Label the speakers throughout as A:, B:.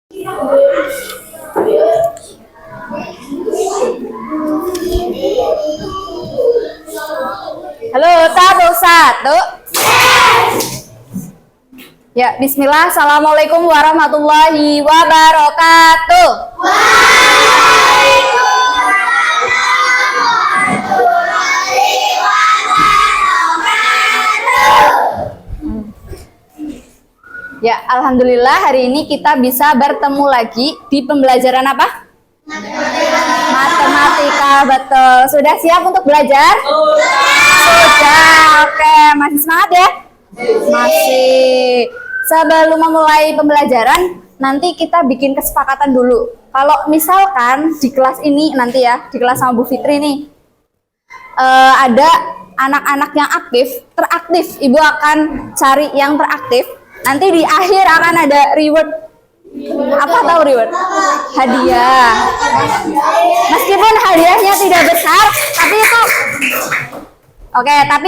A: Halo, satu. Ya, bismillah. Assalamualaikum warahmatullahi wabarakatuh. Ya, alhamdulillah hari ini kita bisa bertemu lagi di pembelajaran apa? Matematika, betul. Sudah siap untuk belajar? Sudah. Oke, masih semangat ya? Masih. Sebelum memulai pembelajaran, nanti kita bikin kesepakatan dulu. Kalau misalkan di kelas ini nanti ya, di kelas sama Bu Fitri nih, ada anak-anak yang teraktif. Ibu akan cari yang teraktif. Nanti di akhir akan ada reward. Apa tahu reward? Hadiah. Meskipun hadiahnya tidak besar, tapi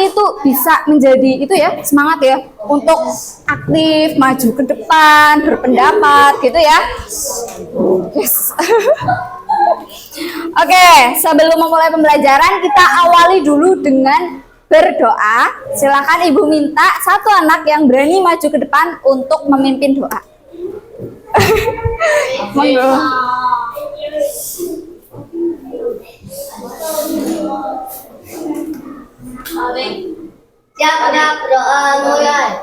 A: itu bisa menjadi itu ya, semangat ya untuk aktif, maju ke depan, berpendapat gitu ya. Yes. Oke, sebelum memulai pembelajaran kita awali dulu dengan berdoa. Silakan Ibu minta satu anak yang berani maju ke depan untuk memimpin doa. Monggo.
B: Siap, ada berdoa mulai.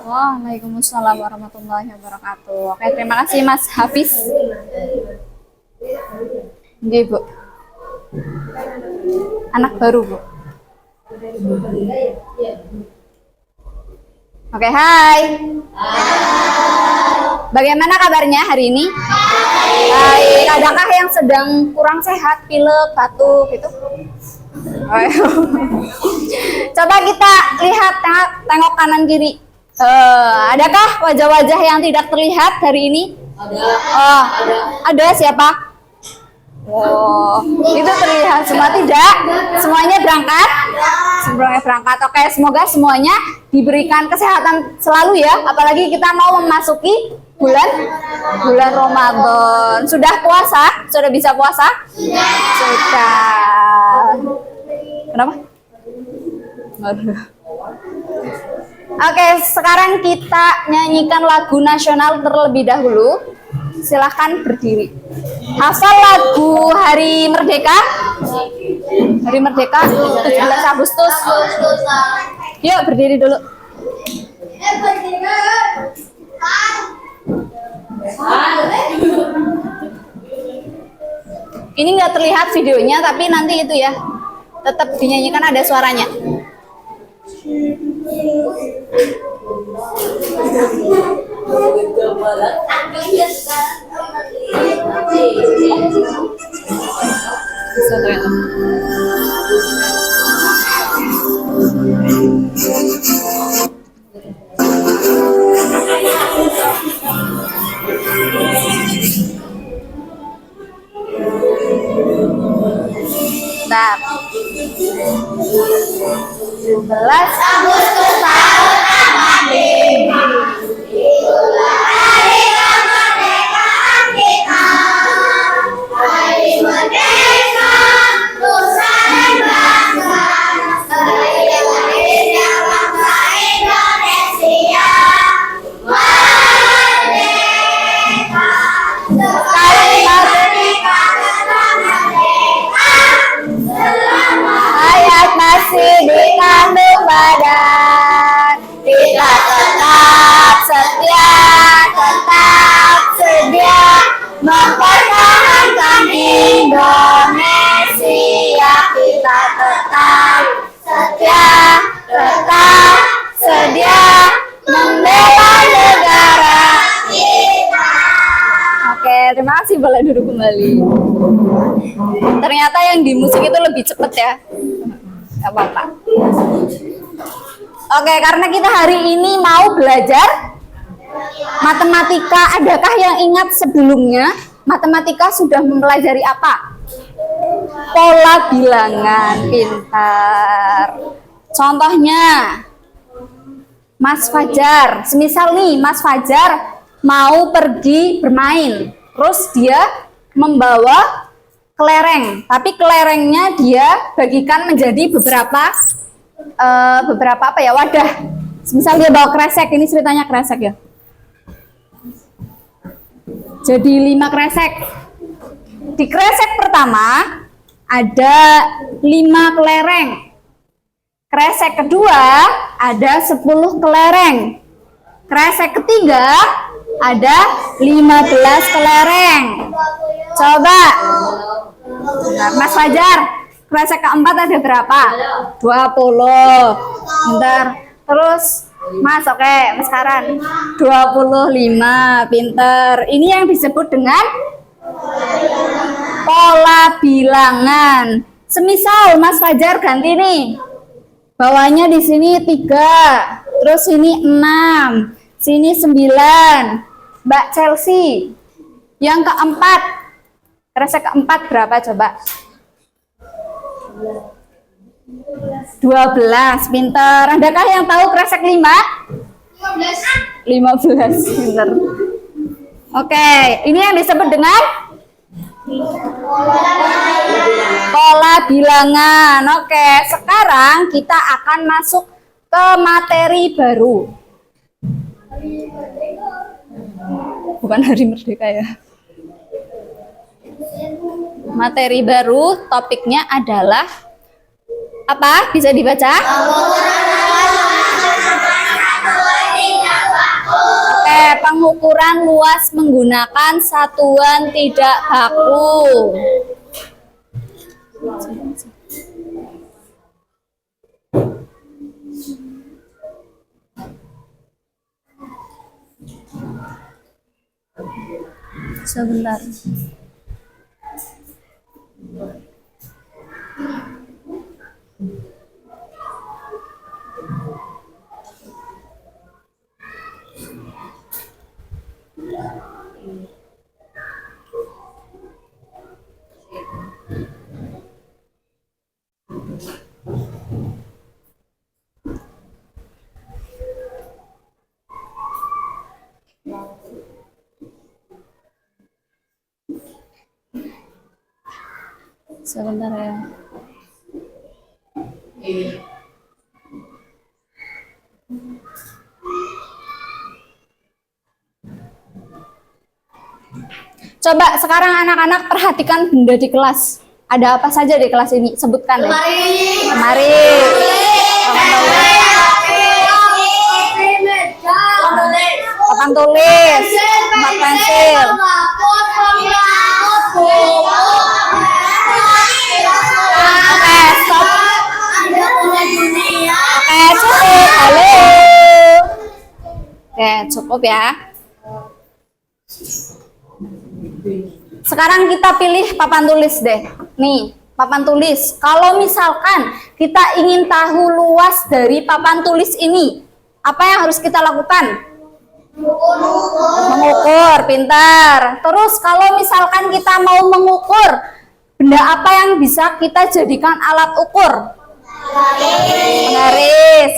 A: Waalaikumsalam warahmatullahi wabarakatuh. Oke, terima kasih Mas Hafiz. Oke, Bu. Anak baru, Bu. Oke, hai. Bagaimana kabarnya hari ini? Baik. Adakah yang sedang kurang sehat, pilek, batuk gitu? Coba kita lihat, tengok kanan kiri. Adakah wajah-wajah yang tidak terlihat hari ini? Ada siapa? Oh, itu terlihat semua tidak? Semuanya berangkat? Semuanya berangkat. Oke, semoga semuanya diberikan kesehatan selalu ya. Apalagi kita mau memasuki bulan Ramadan. Sudah puasa? Sudah bisa puasa? Sudah. Kenapa? Oke, sekarang kita nyanyikan lagu nasional terlebih dahulu. Silahkan berdiri. Hafal lagu Hari Merdeka? Hari Merdeka 17 Agustus. Yuk berdiri dulu. Ini nggak terlihat videonya, tapi nanti itu ya, tetap dinyanyikan, ada suaranya. Bisa ternyata. Bentar. 17 Agustus tahun 45. Itulah hari kemerdekaan kita. Hari merdeka, nusa dan bangsa. Hari lahirnya bangsa Indonesia. Merdeka, sekali merdeka, tetap merdeka. Hayat masih di kandung badan. Kita tetap setia, tetap sedia mempertahankan Indonesia. Kita tetap setia, tetap sedia membela negara kita. Oke, terima kasih, boleh duduk kembali. Ternyata yang di musik itu lebih cepet ya. Gak apa-apa. Oke, karena kita hari ini mau belajar matematika. Adakah yang ingat sebelumnya matematika sudah mempelajari apa? Pola bilangan. Pintar. Contohnya Mas Fajar. Semisal nih Mas Fajar mau pergi bermain, terus dia membawa kelereng, tapi kelerengnya dia bagikan menjadi beberapa apa ya, wadah. Misal dia bawa kresek, ini ceritanya kresek ya. Jadi 5 kresek. Di kresek pertama ada 5 kelereng. Kresek kedua ada 10 kelereng. Kresek ketiga ada 15 kelereng. Coba. Bentar, Mas Fajar, kresek keempat ada berapa? 20. Bentar. Terus Mas, oke, Mas Karan 25. Pinter. Ini yang disebut dengan pola bilangan. Semisal Mas Fajar ganti nih. Bawahnya di sini 3, terus ini 6, sini 9. Mbak Chelsea, yang keempat, kresek keempat berapa coba? 12, pinter. Adakah yang tahu kresek 5? 15, pinter. Oke, ini yang disebut dengan pola bilangan. Oke, sekarang kita akan masuk ke materi baru. Bukan Hari Merdeka ya. Materi baru, topiknya adalah apa? Bisa dibaca? Oke, pengukuran luas menggunakan satuan tidak baku. Sebentar. Sebentar ya. Coba sekarang anak-anak perhatikan benda di kelas. Ada apa saja di kelas ini? Sebutkan deh. Lemari. Papan tulis. Tempat pensil. Oke, stop. Oke, cukup. Halo. Oke, cukup ya. Sekarang kita pilih papan tulis deh. Nih, papan tulis. Kalau misalkan kita ingin tahu luas dari papan tulis ini, apa yang harus kita lakukan? Mengukur, pintar. Terus kalau misalkan kita mau mengukur, benda apa yang bisa kita jadikan alat ukur? Penggaris,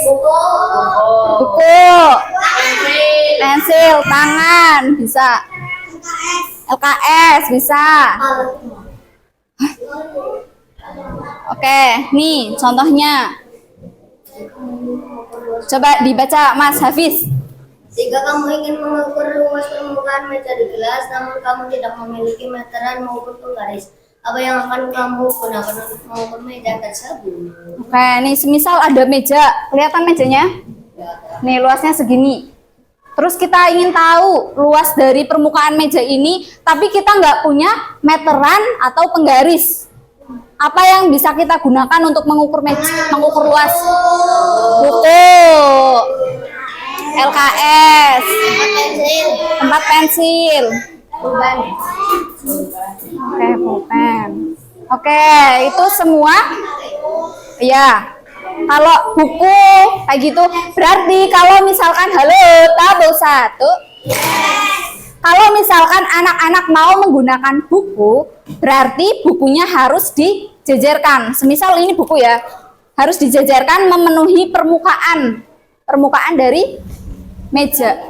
A: buku, pensil, tangan, bisa. LKS bisa. Oke, nih contohnya. Coba dibaca Mas Hafiz.
B: Jika kamu ingin mengukur luas permukaan meja di kelas, namun kamu tidak memiliki meteran maupun penggaris, apa yang akan kamu gunakan untuk mengukur meja tersebut?
A: Oke, nih semisal ada meja, kelihatan mejanya? Nih luasnya segini. Terus kita ingin tahu luas dari permukaan meja ini, tapi kita nggak punya meteran atau penggaris. Apa yang bisa kita gunakan untuk mengukur mengukur luas? Buku, LKS, tempat pensil, pulpen. Oke, pulpen. Oke, itu semua. Ya. Kalau buku kayak gitu, berarti kalau misalkan halo tabel 1, kalau misalkan anak-anak mau menggunakan buku, berarti bukunya harus dijejerkan. Semisal ini buku ya, harus dijejerkan memenuhi permukaan dari meja.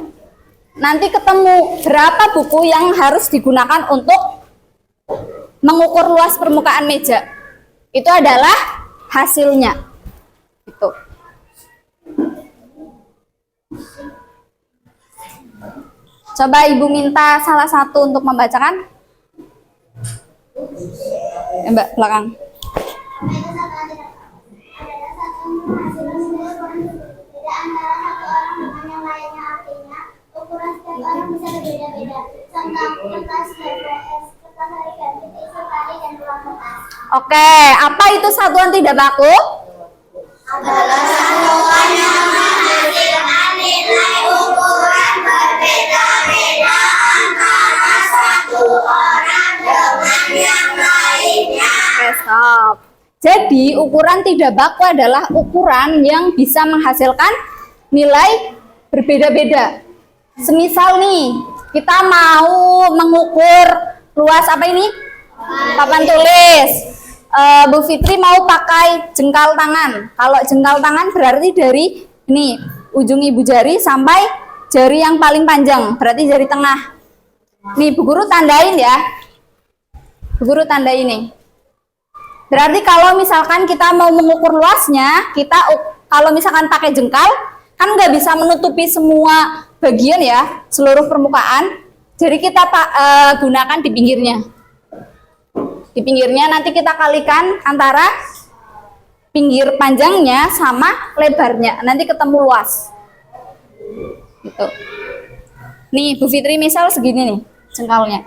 A: Nanti ketemu berapa buku yang harus digunakan untuk mengukur luas permukaan meja. Itu adalah hasilnya. Itu. Coba Ibu minta salah satu untuk membacakan. Mbak, belakang. Oke, apa itu satuan tidak baku?
B: Adalah satuan yang menghasilkan nilai ukuran berbeda-beda antara satu orang dengan yang lainnya.
A: Oke, stop. Jadi ukuran tidak baku adalah ukuran yang bisa menghasilkan nilai berbeda-beda. Semisal nih, kita mau mengukur luas apa ini? Papan tulis. Bu Fitri mau pakai jengkal tangan. Kalau jengkal tangan berarti dari ini ujung ibu jari sampai jari yang paling panjang, berarti jari tengah. Nih Bu Guru tandain ya. Bu Guru tandai ini. Berarti kalau misalkan kita mau mengukur luasnya, kita kalau misalkan pakai jengkal kan nggak bisa menutupi semua bagian ya, seluruh permukaan. Jadi kita gunakan di pinggirnya. Di pinggirnya nanti kita kalikan antara pinggir panjangnya sama lebarnya. Nanti ketemu luas. Gitu. Nih Bu Fitri misal segini nih jengkalnya.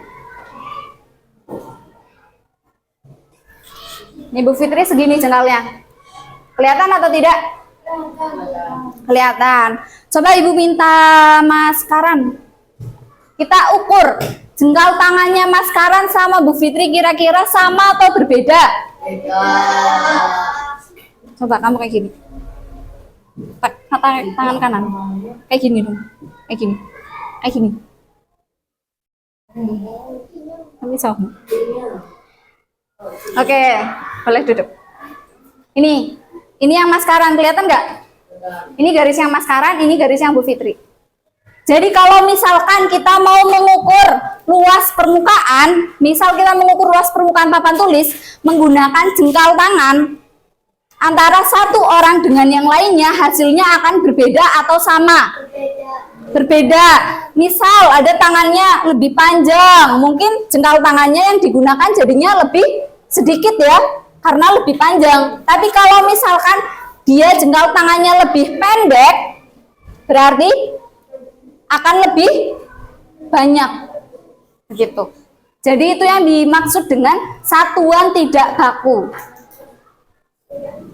A: Nih Bu Fitri segini jengkalnya. Kelihatan atau tidak? Kelihatan. Coba Ibu minta maskaran. Kita ukur. Jengkal tangannya Mas Karan sama Bu Fitri kira-kira sama atau berbeda?
B: Beda.
A: Coba kamu kayak gini. Tangan kanan. Kayak gini dong. Kayak gini. Kayak gini. Tapi sama. Oke, boleh duduk. Ini yang Mas Karan kelihatan nggak? Ini garis yang Mas Karan, ini garis yang Bu Fitri. Jadi kalau misalkan kita mau mengukur luas permukaan, misal kita mengukur luas permukaan papan tulis menggunakan jengkal tangan, antara satu orang dengan yang lainnya hasilnya akan berbeda atau sama? berbeda. Misal ada tangannya lebih panjang, mungkin jengkal tangannya yang digunakan jadinya lebih sedikit ya, karena lebih panjang. Tapi kalau misalkan dia jengkal tangannya lebih pendek, berarti akan lebih banyak. Begitu. Jadi itu yang dimaksud dengan satuan tidak baku.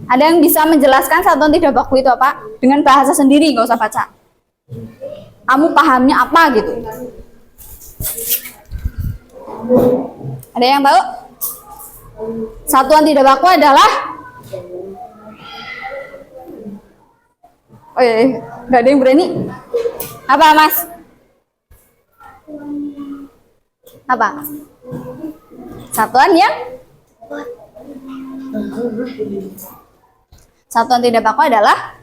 A: Ada yang bisa menjelaskan satuan tidak baku itu apa? Dengan bahasa sendiri, nggak usah baca. Kamu pahamnya apa gitu? Ada yang tahu? Satuan tidak baku adalah? Oh iya, nggak ada yang berani. Apa Mas? Apa? Satuan yang? Satuan tidak baku adalah?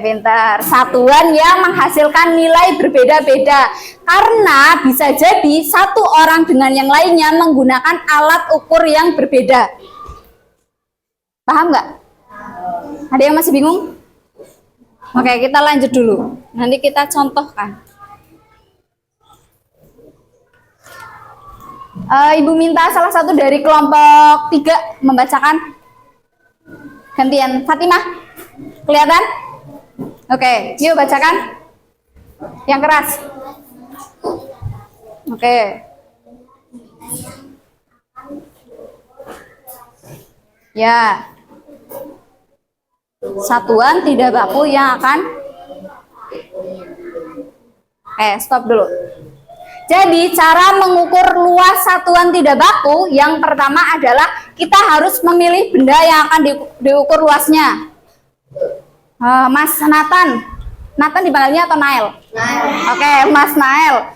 A: Pintar. Satuan yang menghasilkan nilai berbeda-beda. Karena bisa jadi satu orang dengan yang lainnya menggunakan alat ukur yang berbeda. Paham nggak? Ada yang masih bingung? Oke, kita lanjut dulu. Nanti kita contohkan. Ibu minta salah satu dari kelompok 3 membacakan. Gantian, Fatimah. Kelihatan? Oke, yuk bacakan. Yang keras. Oke. Ya. Satuan tidak baku yang akan. Stop dulu. Jadi cara mengukur luas satuan tidak baku yang pertama adalah kita harus memilih benda yang akan diukur luasnya. Mas Nathan dipanggilnya atau Nail? Oke, Mas Nail.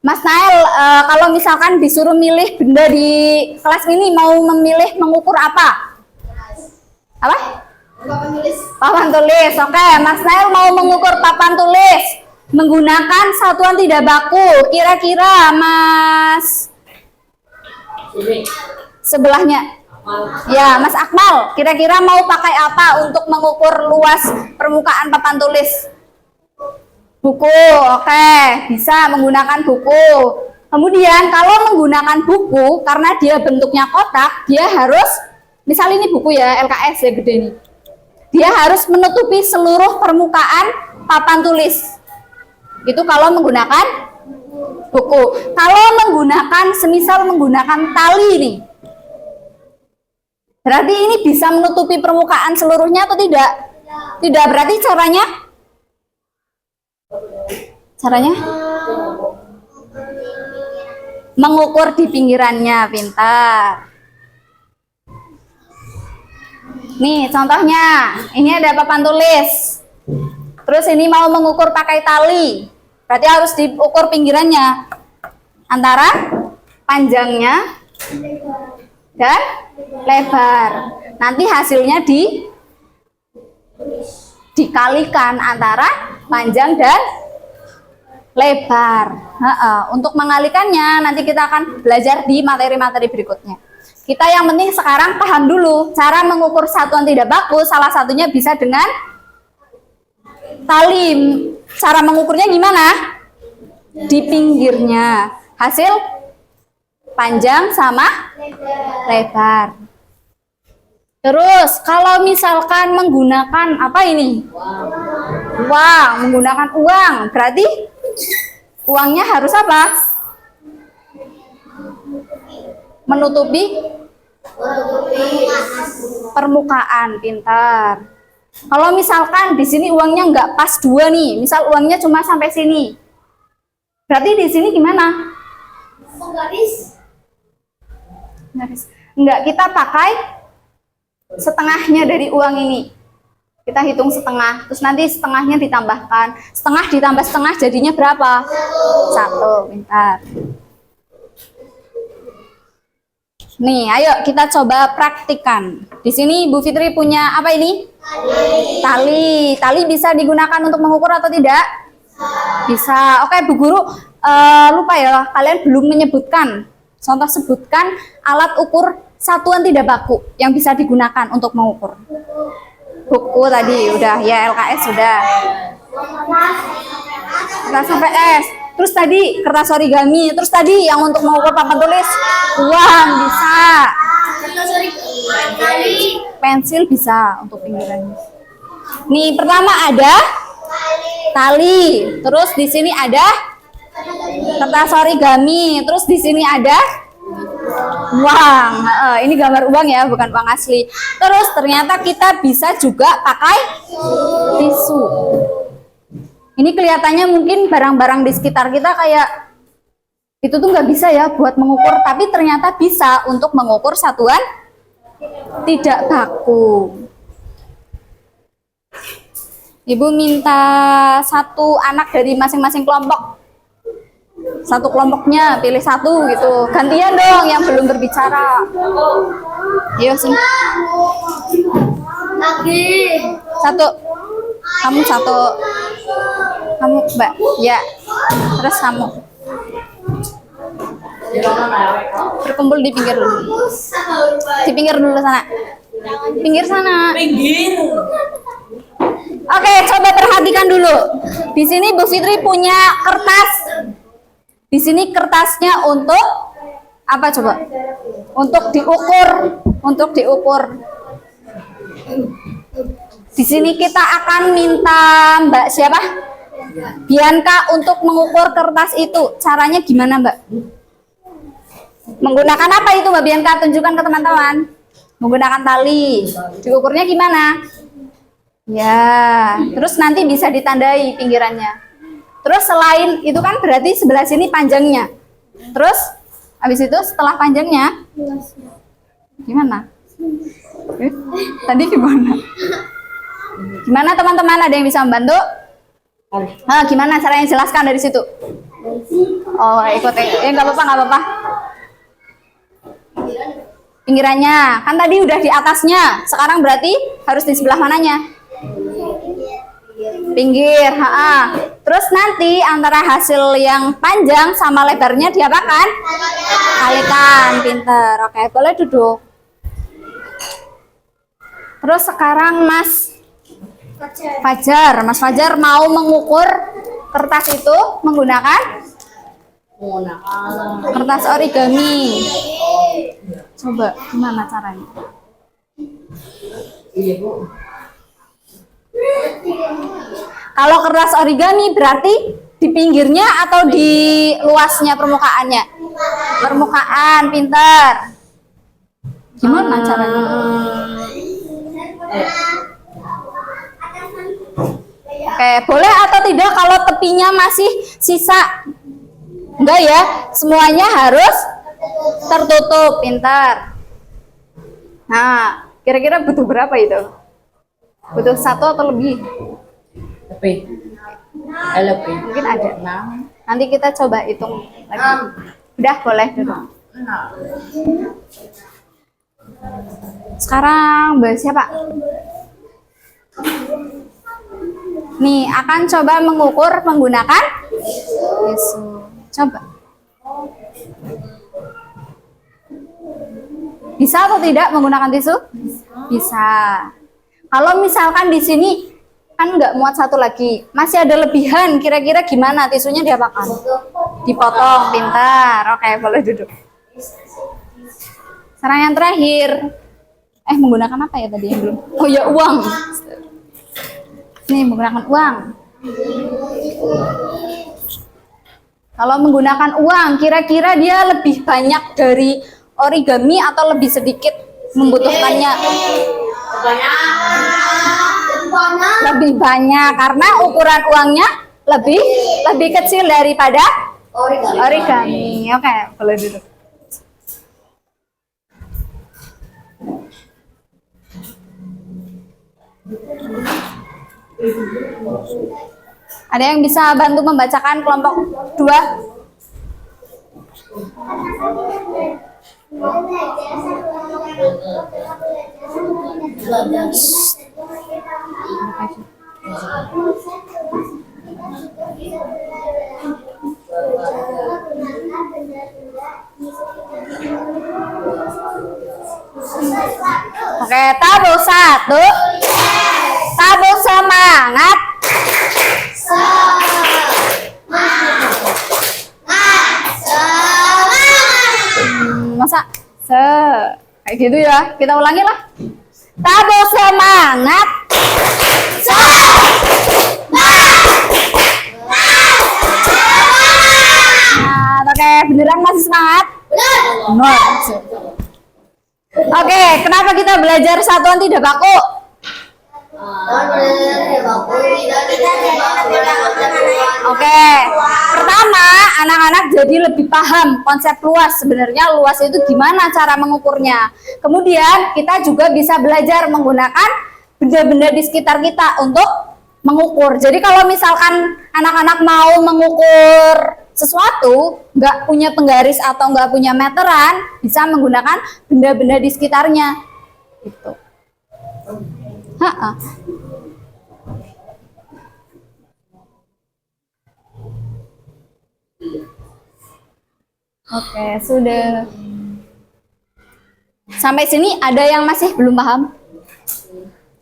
A: Mas Nail, kalau misalkan disuruh milih benda di kelas ini, mau memilih mengukur apa? Apa? Papan tulis. Oke, Mas Nail mau mengukur papan tulis menggunakan satuan tidak baku. Kira-kira Mas sebelahnya, ya Mas Akmal, kira-kira mau pakai apa untuk mengukur luas permukaan papan tulis? Buku. Oke, bisa menggunakan buku. Kemudian kalau menggunakan buku, karena dia bentuknya kotak, dia harus, misal ini buku ya, LKS ya gede ini, dia harus menutupi seluruh permukaan papan tulis. Itu kalau menggunakan buku. Kalau menggunakan, semisal menggunakan tali nih, berarti ini bisa menutupi permukaan seluruhnya atau tidak? Tidak. Berarti caranya mengukur di pinggirannya. Pintar. Nih contohnya, ini ada papan tulis. Terus ini mau mengukur pakai tali, berarti harus diukur pinggirannya antara panjangnya dan lebar. Nanti hasilnya dikalikan antara panjang dan lebar. Untuk mengalikannya nanti kita akan belajar di materi-materi berikutnya. Kita yang penting sekarang paham dulu cara mengukur satuan tidak baku. Salah satunya bisa dengan tali. Cara mengukurnya gimana? Di pinggirnya. Hasil panjang sama lebar. Terus kalau misalkan menggunakan apa ini? Uang, menggunakan uang. Berarti uangnya harus apa? Menutupi permukaan. Pintar. Kalau misalkan di sini uangnya nggak pas 2 nih, misal uangnya cuma sampai sini, berarti di sini gimana?
B: Garis.
A: Enggak, kita pakai setengahnya dari uang ini. Kita hitung setengah, terus nanti setengahnya ditambahkan. Setengah ditambah setengah jadinya berapa? 1. Pintar. Nih, ayo kita coba praktikkan. Di sini Bu Fitri punya apa ini? Tali. Tali bisa digunakan untuk mengukur atau tidak? Bisa. Oke, Bu Guru, lupa ya, kalian belum menyebutkan. Contoh sebutkan alat ukur satuan tidak baku yang bisa digunakan untuk mengukur? Buku tadi udah ya, LKS sudah. Kertas HVS. Terus tadi kertas origami. Terus tadi yang untuk mengukur papan tulis, uang bisa. Pensil bisa untuk pinggirannya. Nih pertama ada tali. Terus di sini ada kertas origami. Terus di sini ada uang. Ini gambar uang ya, bukan uang asli. Terus ternyata kita bisa juga pakai tisu. Ini kelihatannya mungkin barang-barang di sekitar kita kayak itu tuh nggak bisa ya buat mengukur, tapi ternyata bisa untuk mengukur satuan tidak baku. Ibu minta satu anak dari masing-masing kelompok. Satu kelompoknya pilih satu gitu. Gantian dong yang belum berbicara. Ayo sini. Satu. Kamu satu. Kamu Mbak. Ya. Terus kamu. Berkumpul di pinggir dulu. Di pinggir dulu sana. Pinggir sana. Pinggir. Oke, coba perhatikan dulu. Di sini Bu Fitri punya kertas. Di sini kertasnya untuk apa coba? Untuk diukur, Di sini kita akan minta Mbak siapa? Bianca untuk mengukur kertas itu. Caranya gimana, Mbak? Menggunakan apa itu, Mbak Bianca? Tunjukkan ke teman-teman. Menggunakan tali. Diukurnya gimana? Ya, terus nanti bisa ditandai pinggirannya. Terus selain itu kan berarti sebelah sini panjangnya. Terus habis itu setelah panjangnya gimana? Tadi gimana? Gimana teman-teman, ada yang bisa membantu? Gimana caranya, jelaskan dari situ. Oh, ikut nggak apa-apa. Pinggirannya kan tadi udah di atasnya, sekarang berarti harus di sebelah mananya? Pinggir. Terus nanti antara hasil yang panjang sama lebarnya diapakan? Kalikan. Pinter. Oke, boleh duduk. Terus sekarang Mas Fajar mau mengukur kertas itu menggunakan kertas origami. Coba gimana caranya? Iya, Bu. Kalau kertas origami berarti di pinggirnya atau di luasnya permukaannya? Permukaan, pintar. Gimana caranya? Oke, boleh atau tidak kalau tepinya masih sisa? Enggak ya, semuanya harus tertutup, pintar. Nah, kira-kira butuh berapa itu? Butuh satu atau lebih? Lebih. Mungkin ada. Nanti kita coba hitung lagi. Udah, boleh duduk. Sekarang Mbak siapa? Nih, akan coba mengukur menggunakan tisu. Coba. Bisa atau tidak menggunakan tisu? Bisa. Kalau misalkan di sini kan nggak muat satu lagi, masih ada lebihan, kira-kira gimana? Tisunya diapakan? Dipotong, pintar. Oke, boleh duduk. Sekarang yang terakhir, menggunakan apa ya tadi yang belum? Oh ya, uang. Nih, menggunakan uang. Kalau menggunakan uang, kira-kira dia lebih banyak dari origami atau lebih sedikit membutuhkannya? Lebih banyak karena ukuran uangnya lebih kecil daripada origami. Oke, boleh duduk. Ada yang bisa bantu membacakan kelompok 2? Oke, tabuh satu. Tabuh semangat. Masa kayak gitu ya? Kita ulangi lah. Tabuh semangat. Nah, oke, beneran masih semangat? Benar. Oke, kenapa kita belajar satuan tidak baku? Oke, pertama anak-anak jadi lebih paham konsep luas. Sebenarnya luas itu gimana cara mengukurnya. Kemudian kita juga bisa belajar menggunakan benda-benda di sekitar kita untuk mengukur. Jadi kalau misalkan anak-anak mau mengukur sesuatu, nggak punya penggaris atau nggak punya meteran, bisa menggunakan benda-benda di sekitarnya. Gitu. Oke, sudah. Sampai sini ada yang masih belum paham?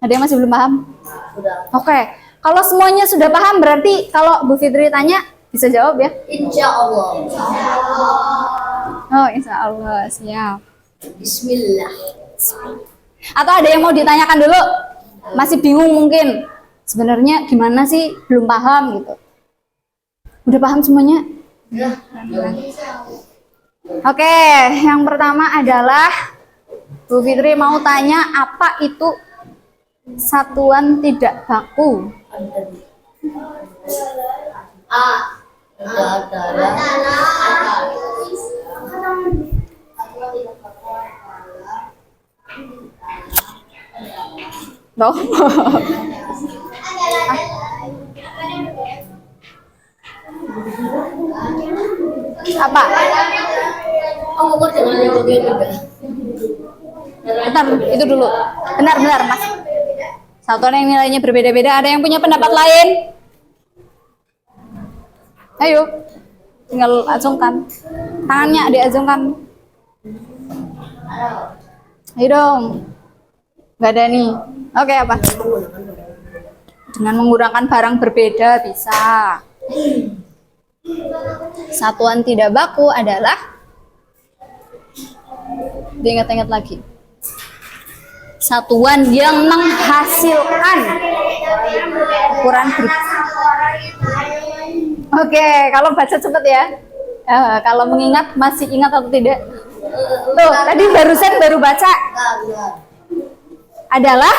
A: Ada yang masih belum paham? Oke, kalau semuanya sudah paham berarti kalau Bu Fitri tanya bisa jawab ya?
B: Insya Allah.
A: Oh, insya Allah, siap.
B: Bismillah.
A: Atau ada yang mau ditanyakan dulu? Masih bingung mungkin? Sebenarnya gimana sih? Belum paham gitu. Udah paham semuanya? Oke, yang pertama adalah Bu Fitri mau tanya apa itu satuan tidak baku? Loh. Apa?
B: Mengukur dengan yang berbeda.
A: Bentar, itu dulu. Benar-benar, Mas. Satuan yang nilainya berbeda-beda. Ada yang punya pendapat lain? Ayo, tinggal acungkan. Tangannya diacungkan. Ayo dong. Nggak ada nih. Oke, apa? Dengan menggunakan barang berbeda bisa. Satuan tidak baku adalah, diingat-ingat lagi, satuan yang menghasilkan ukuran berbeda. Oke, kalau baca cepet ya. Kalau mengingat masih ingat atau tidak? Tuh, tadi baru baca. Adalah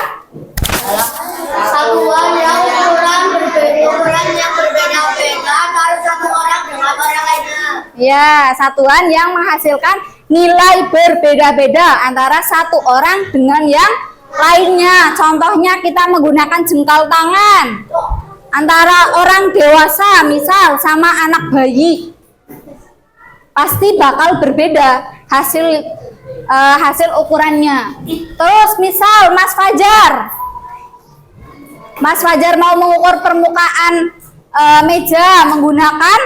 B: Satuan yang ukuran yang berbeda-beda dari satu orang dengan orang lainnya.
A: ya, satuan yang menghasilkan nilai berbeda-beda antara satu orang dengan yang lainnya. Contohnya kita menggunakan jengkal tangan antara orang dewasa misal sama anak bayi, pasti bakal berbeda hasil ukurannya. Terus misal Mas Fajar mau mengukur permukaan meja menggunakan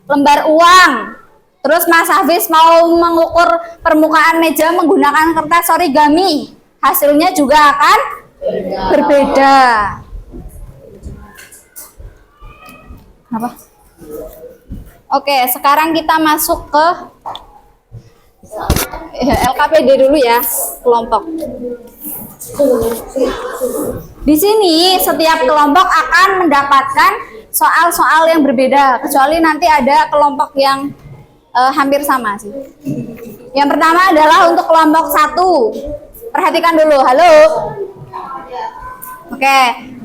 A: lembar uang. Terus Mas Hafiz mau mengukur permukaan meja menggunakan kertas origami. Hasilnya juga akan berbeda. Apa? Oke, sekarang kita masuk ke LKPD dulu ya, kelompok. Di sini setiap kelompok akan mendapatkan soal-soal yang berbeda, kecuali nanti ada kelompok yang hampir sama sih. Yang pertama adalah untuk kelompok 1. Perhatikan dulu, halo. Oke,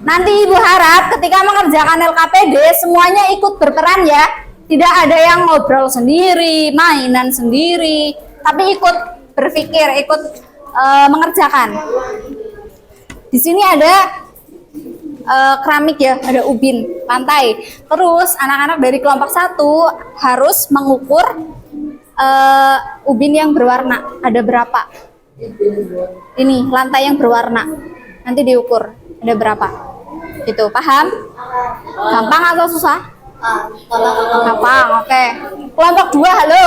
A: nanti Ibu harap ketika mengerjakan LKPD semuanya ikut berperan ya. Tidak ada yang ngobrol sendiri, mainan sendiri, tapi ikut berpikir, ikut mengerjakan. Di sini ada keramik ya, ada ubin, lantai. Terus anak-anak dari kelompok 1 harus mengukur ubin yang berwarna. Ada berapa? Ini lantai yang berwarna. Nanti diukur ada berapa. Itu paham? Gampang atau susah? Gampang, oke. Kelompok 2, halo.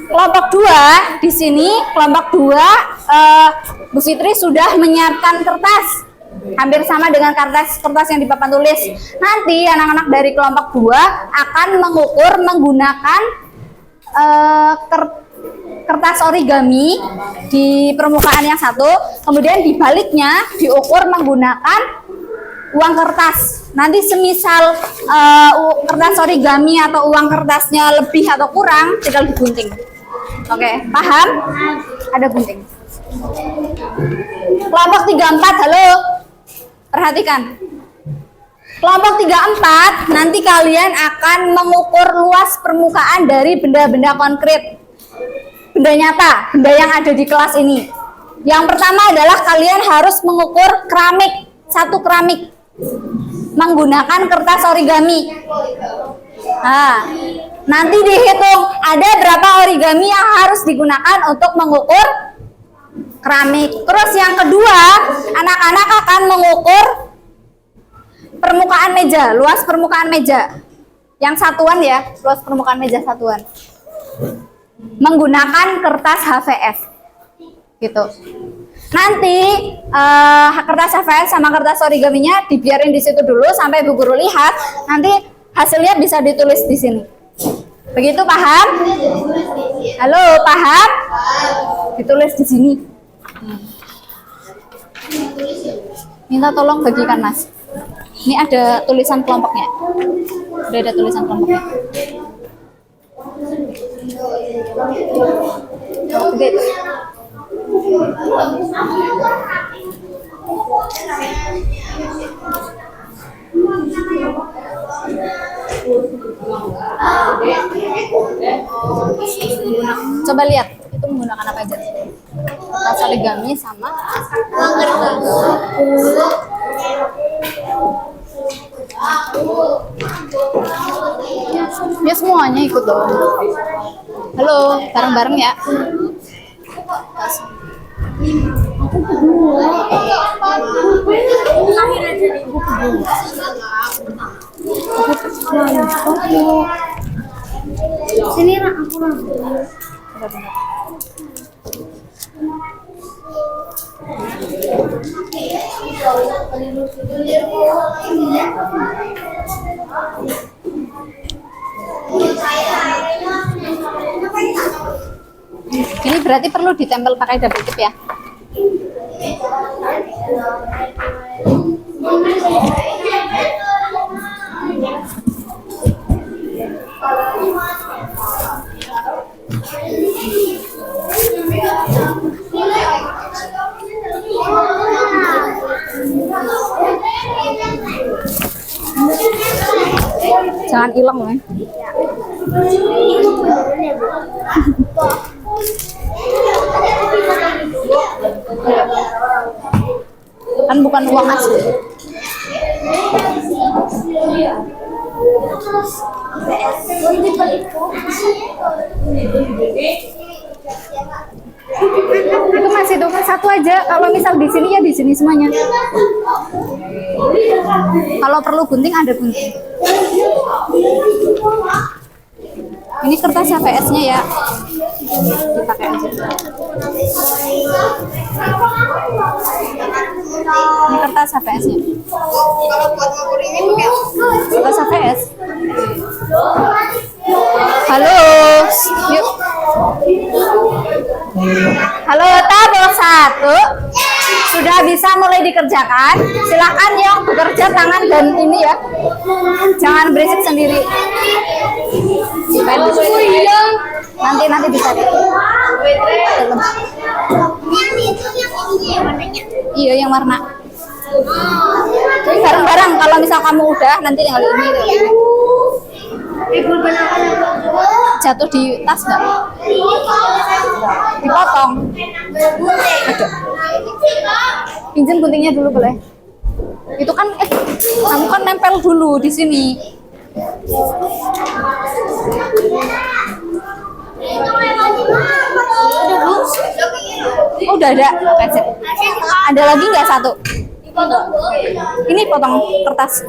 A: Kelompok 2 di sini, kelompok 2 Bu Fitri sudah menyiapkan kertas. Hampir sama dengan kertas yang di papan tulis. Nanti anak-anak dari kelompok 2 akan mengukur menggunakan kertas origami di permukaan yang satu, kemudian di baliknya diukur menggunakan uang kertas. Nanti semisal kertas origami atau uang kertasnya lebih atau kurang, tinggal digunting. Oke, paham? Ada gunting. Kelompok 34, halo. Perhatikan. Kelompok 34, nanti kalian akan mengukur luas permukaan dari benda-benda konkret. Benda nyata, benda yang ada di kelas ini. Yang pertama adalah kalian harus mengukur keramik, satu keramik. Menggunakan kertas origami. Nah, nanti dihitung ada berapa origami yang harus digunakan untuk mengukur keramik. Terus yang kedua, anak-anak akan mengukur permukaan meja, luas permukaan meja. Yang satuan ya, luas permukaan meja satuan. Menggunakan kertas HVS. Gitu. Nanti kertas HVS sama kertas origaminya dibiarin di situ dulu sampai Bu Guru lihat. Nanti hasilnya bisa ditulis di sini. Begitu, paham? Halo, paham? Ditulis di sini. Minta tolong bagikan, Mas. Ini ada tulisan kelompoknya. Sudah ada tulisan kelompoknya. Begitu. Coba lihat, itu menggunakan apa aja? Kertas origami sama ya semuanya ikut dong. Halo, bareng-bareng ya.
B: Sini Ra, aku Ra.
A: Ini berarti perlu ditempel pakai double tip ya. Jangan hilang ya. Kan bukan uang asli. Itu masih tuker satu aja. Kalau misal di sini ya di sini semuanya. Kalau perlu gunting ada gunting. Ini kertas HVS-nya ya. Dipakai aja. Ini kertas HVS-nya. Kertas HVS. Halo. Yuk. Halo, tabel 1 sudah bisa mulai dikerjakan. Silakan yang bekerja tangan dan ini ya. Jangan berisik sendiri. Nanti bisa. Iya, yang warna. Jadi bareng-bareng. Kalau misal kamu udah, nanti tinggal ini. Jatuh di tas nggak? Dipotong. Ada. Pinjam guntingnya dulu boleh. Itu kan kamu kan nempel dulu di sini. Oh, udah ada. Ada lagi nggak satu? Ini potong kertas.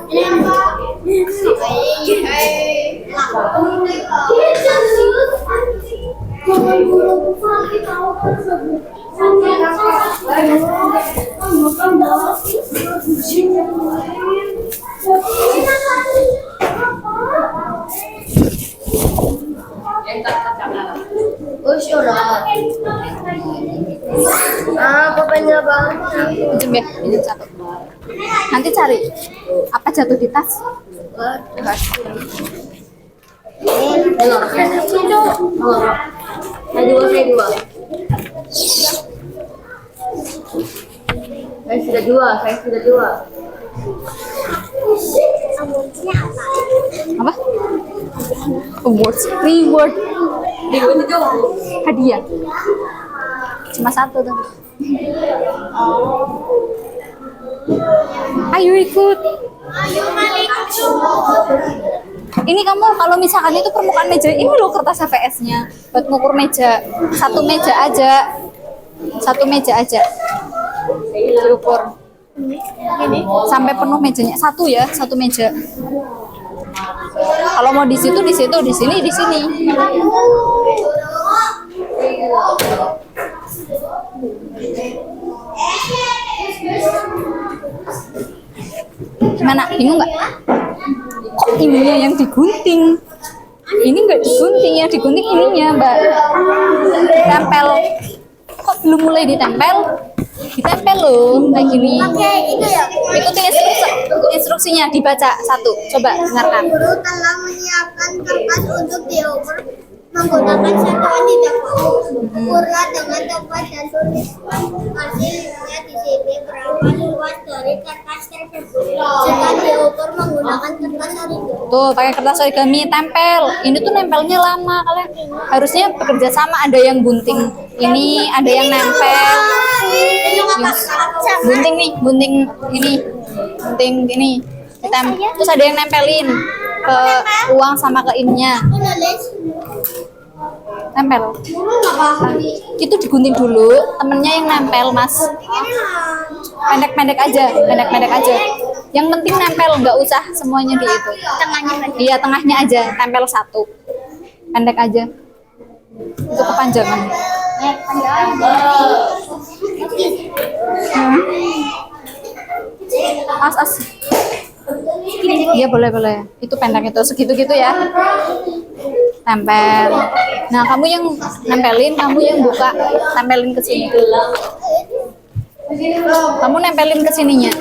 B: Oh, surat. Ah, papanya banget.
A: Pinjam ya, pinjam satu. Nanti cari apa jatuh di tas.
B: Saya dua. Saya sudah dua.
A: Apa? Awards, reward, hadiah. Cuma satu tuh. Ayo ikut. Ini kamu kalau misalkan itu permukaan meja, ini loh kertas HVS-nya buat ngukur meja. Satu meja aja. Diukur. Sampai penuh mejanya. Satu ya, satu meja. Kalau mau di situ, di sini, di sini. Gimana? Bingung nggak? Kok ininya yang digunting? Ini nggak digunting, yang digunting ininya, Mbak. Ditempel. Kok belum mulai ditempel? Ditempel loh, kayak gini.
B: Itu ya.
A: Ikuti instruksinya, dibaca satu. Coba dengarkan.
B: Guru telah menyiapkan kertas untuk diukur menggunakan satuan tidak ukurlah dengan tempat dan tulis hasilnya di sini berapa luas dari kertas tersebut. Jika diukur menggunakan kertas origami.
A: Tuh, pakai kertas origami tempel. Ini tuh nempelnya lama. Kalian harusnya bekerja sama, ada yang gunting. Ini ada yang nempel. Gunting nih, gunting ini. Gunting ini. Terus ada yang nempelin ke uang sama ke ininya. Nempel. Itu digunting dulu, temennya yang nempel, Mas. Pendek-pendek aja. Yang penting nempel, nggak usah semuanya di itu. Iya, tengahnya aja, tempel satu. Pendek aja. Itu kepanjangan. As. Iya, boleh. Itu pendek itu, segitu gitu ya. Tempel. Nah, kamu yang nempelin, kamu yang buka, tempelin ke sini. Kamu nempelin ke sininya.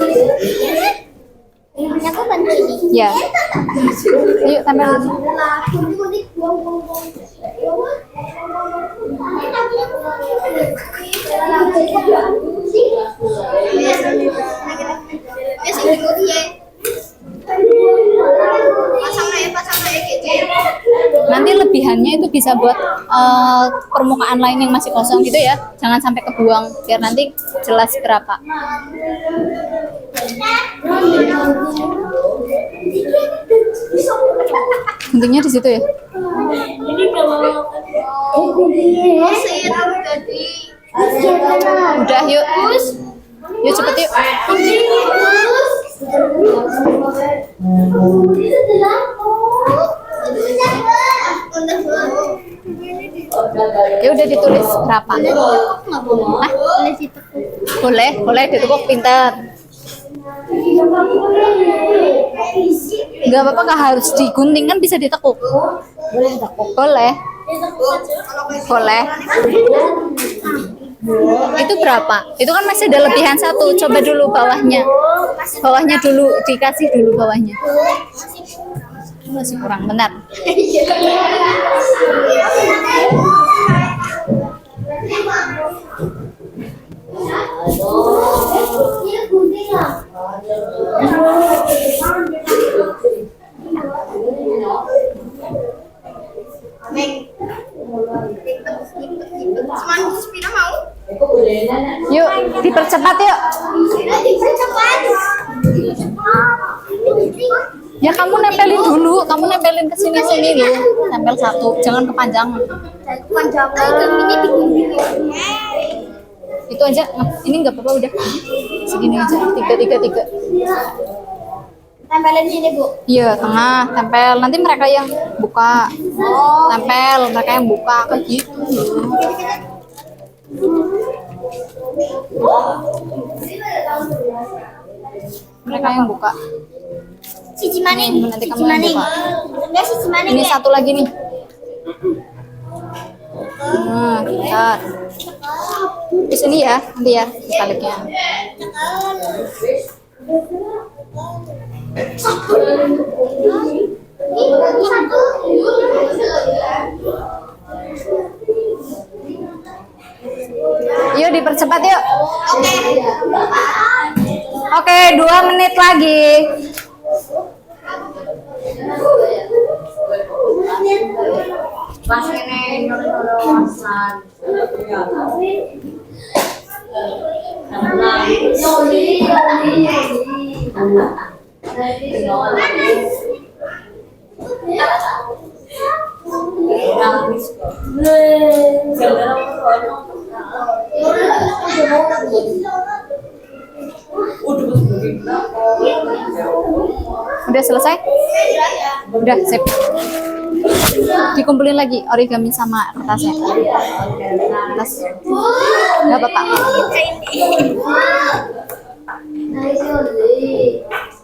B: Aku bantu ini.
A: Ya. Yuk, tempelin. Nanti lebihannya itu bisa buat permukaan lain yang masih kosong gitu ya. Jangan sampai kebuang, biar nanti jelas berapa. Guntingnya di situ ya. Udah, yuk. Yuk cepet yuk. Ya udah ditulis berapa? Hah? Boleh ditukuk, pintar. Nggak apa-apa, nggak harus digunting, kan bisa ditekuk. Boleh. Itu berapa? Itu kan masih ada lebihan satu. Coba dulu bawahnya dulu, dikasih dulu bawahnya. Masih kurang, benar. Yuk, dipercepat yuk. Ya kamu nempelin dulu, kamu nempelin ke sini loh. Nempel satu, jangan kepanjangan. Itu aja, ini nggak apa-apa udah. Segini aja, tiga.
B: Tempelin sini, Bu.
A: Iya, tengah, tempel. Nanti mereka yang buka. Tempel, mereka yang buka kayak gitu. Mereka yang buka.
B: Cici maning.
A: Nanti
B: Cici
A: kamu yang
B: maning.
A: buka.
B: Enggak cici maning.
A: Ini
B: ya?
A: satu lagi nih. Nah, bentar. Di sini ya, nanti ya, sebaliknya. Yuk dipercepat yuk. Oke, 2 menit lagi. Udah selesai? Udah, sip. Dikumpulin lagi origami sama kertasnya. Kertas. Enggak apa-apa.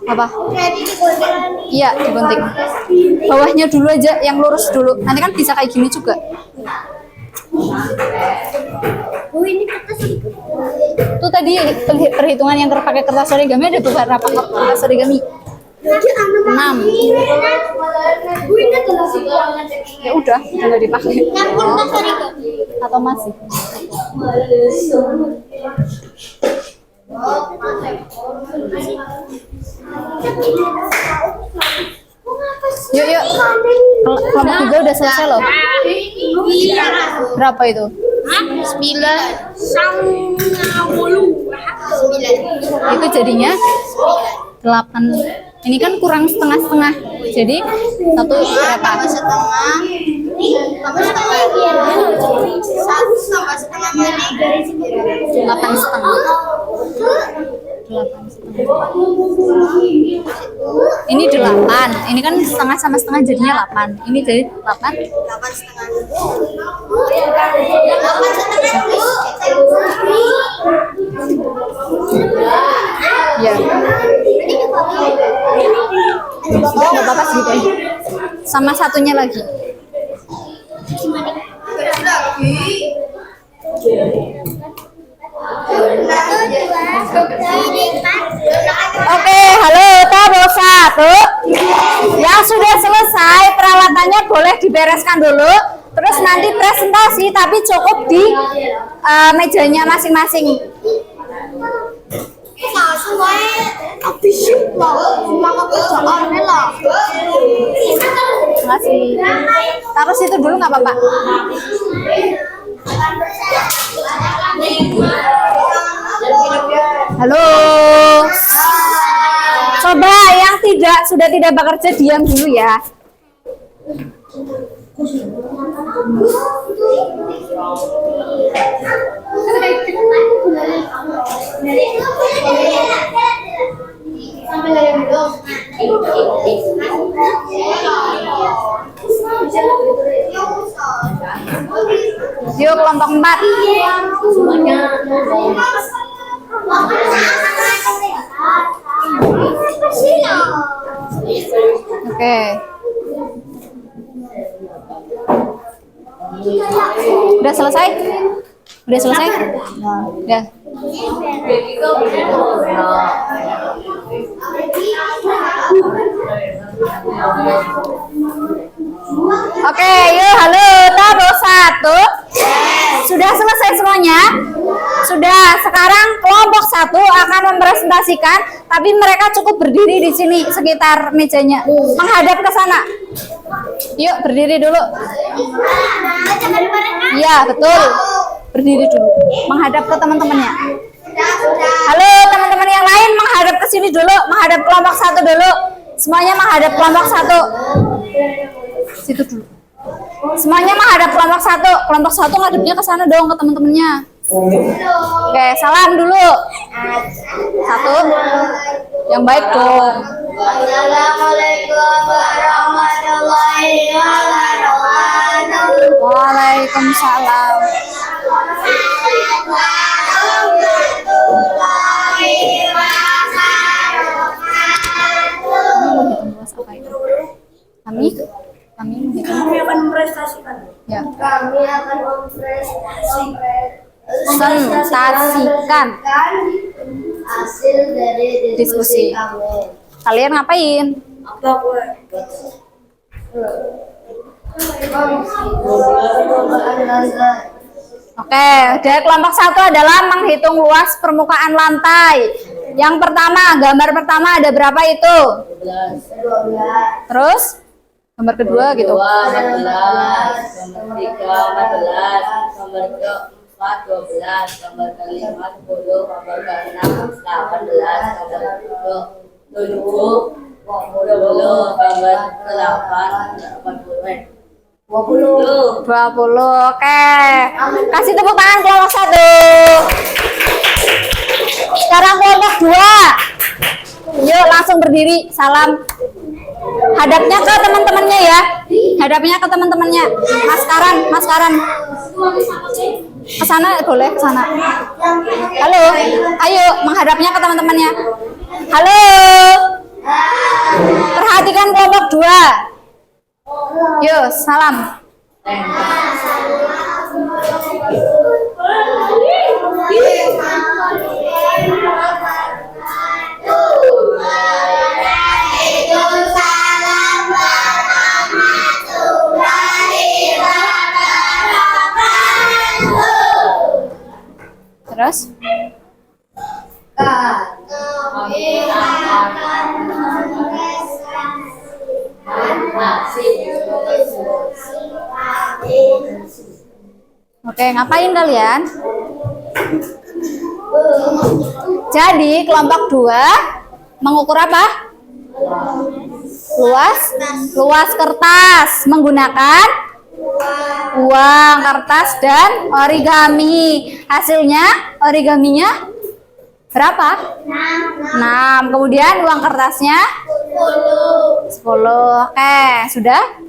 A: Apa? Iya, digunting. Bawahnya dulu aja, yang lurus dulu. Nanti kan bisa kayak gini juga.
B: Oh, ini kertas itu.
A: Tuh tadi perhitungan yang terpakai kertas origami ada beberapa kertas origami. 6. Ya udah nggak dipakai. Atau masih? Yuk yuk. Kelompok 3 udah selesai loh. Berapa itu?
B: 9.
A: Itu jadinya 8. Ini kan kurang setengah-setengah. Jadi 1 berapa?
B: Setengah. Tambah setengah. 1 tambah setengah ini.
A: 8,5. 8,5. Ini 8. Ini kan setengah sama setengah jadinya 8. Ini jadi 8.
B: 8 setengah. 8 setengah.
A: Ya. Udah nggak apa-apa segitu aja. Sama satunya lagi. Oke, halo tabel 1. Yang sudah selesai peralatannya boleh dibereskan dulu. Terus nanti presentasi, tapi cukup di mejanya masing-masing.
B: Nah, semuanya habis lah. Semangat kerjaannya lah.
A: Makasih. Taruh situ dulu nggak apa-apa. Halo. Coba yang sudah tidak bekerja diam dulu ya. Yuk kelompok 4. Oke. Udah selesai? Udah selesai? Udah. Oke, yuk halo tabel 1. Sudah selesai semuanya? Sudah. Sekarang kelompok 1 akan mempresentasikan, tapi mereka cukup berdiri di sini sekitar mejanya, menghadap ke sana. Yuk berdiri dulu. Iya betul. Berdiri dulu, menghadap ke teman-temannya. Halo teman-teman yang lain, menghadap ke sini dulu, menghadap kelompok 1 dulu. Semuanya menghadap kelompok 1. Situ dulu. Semuanya menghadap kelompok 1. Kelompok 1 ngadepnya ke sana dong, ke teman-temannya. Oke, salam dulu. 1. Yang baik dong.
B: Wassalamualaikum warahmatullahi wabarakatuh.
A: Waalaikumsalam. Kami
B: akan memprestasikan.
A: Ya.
B: Kami akan memprestasikan hasil dari diskusi kami.
A: Kalian ngapain?
B: Apa gue?
A: Oke, dari kelompok 1 adalah menghitung luas permukaan lantai. Yang pertama, gambar pertama ada berapa itu?
B: 12.
A: Terus gambar kedua gitu.
C: 16, gambar 3, 14, gambar keempat 12, gambar kelima 10, gambar keenam 18, gambar ketujuh 20, gambar ke-8 80.
A: 20. Oke. Kasih tepuk tangan kelompok 1. Sekarang kelompok 2. Yuk langsung berdiri, salam. Hadapnya ke teman-temannya ya. Hadapnya ke teman-temannya. Maskaran. Ke sana boleh, ke sana. Halo. Ayo menghadapnya ke teman-temannya. Halo. Perhatikan kelompok 2. Yuk, salam. Terus? Oke, ngapain kalian? Jadi kelompok 2 mengukur apa? Luas kertas menggunakan uang, kertas, dan origami. Hasilnya origaminya berapa? 6. Kemudian uang kertasnya 10. Oke, sudah?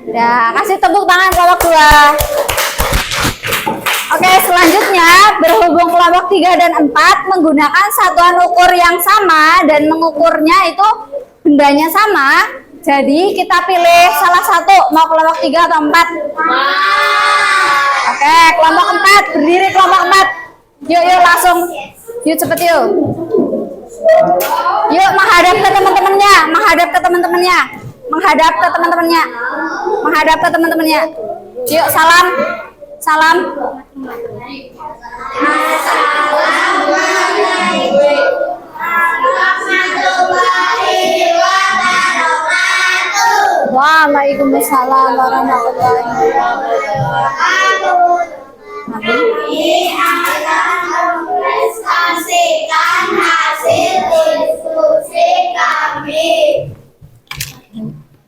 A: Ya, kasih tepuk tangan kelompok 2. Oke, selanjutnya berhubung kelompok 3 dan 4 menggunakan satuan ukur yang sama dan mengukurnya itu bendanya sama. Jadi kita pilih salah satu, mau kelompok 3 atau 4? Oke, kelompok 4, berdiri kelompok 4. Yuk langsung. Yuk cepet yuk. Yuk menghadap ke teman-temannya, Yuk salam. Waalaikumsalam warahmatullahi wabarakatuh.
B: Prestasikan hasil diskusi kami.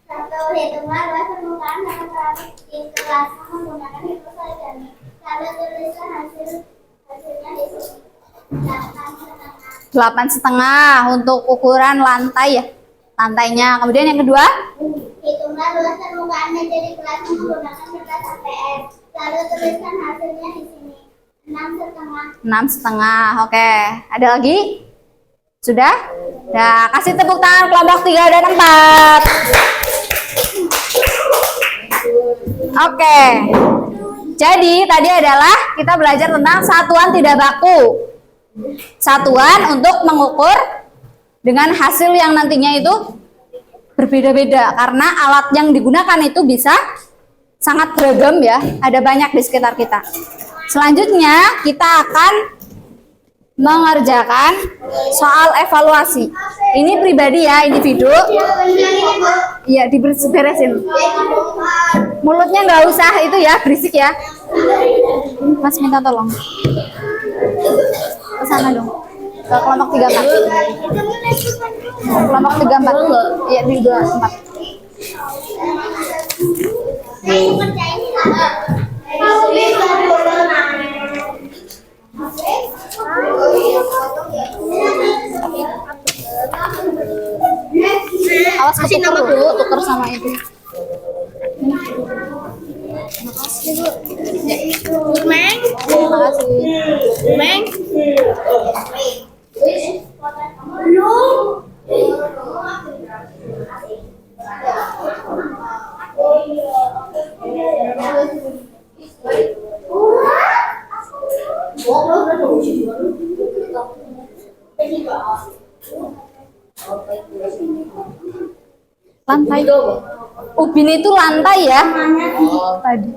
B: Satu, hitunglah luas permukaan dan di kelas menggunakan hitung kami. Lalu tuliskan hasilnya di sini.
A: 8,5 untuk ukuran lantai ya, lantainya. Kemudian yang kedua,
B: hitunglah luas permukaan meja di kelas menggunakan kertas APS. Lalu tuliskan hasilnya di sini. 6,5.
A: 6,5. Oke, ada lagi? Sudah? Nah, kasih tepuk tangan kelompok 3 dan 4. Oke. Jadi tadi adalah kita belajar tentang satuan tidak baku. Satuan untuk mengukur dengan hasil yang nantinya itu berbeda-beda karena alat yang digunakan itu bisa sangat beragam ya, ada banyak di sekitar kita. Selanjutnya kita akan mengerjakan soal evaluasi. Ini pribadi ya, individu. Iya, diberesin. Mulutnya nggak usah itu ya, berisik ya. Mas minta tolong. Ke sana dong. Ke kelompok 34. Kelompok 34. Iya, di 24. awas
B: Kasih
A: ketuker
B: nama,
A: dulu, tuker sama itu.
B: Meng,
A: Terima kasih.
B: Meng.
A: Lantai. Ubin itu lantai ya. Tadi.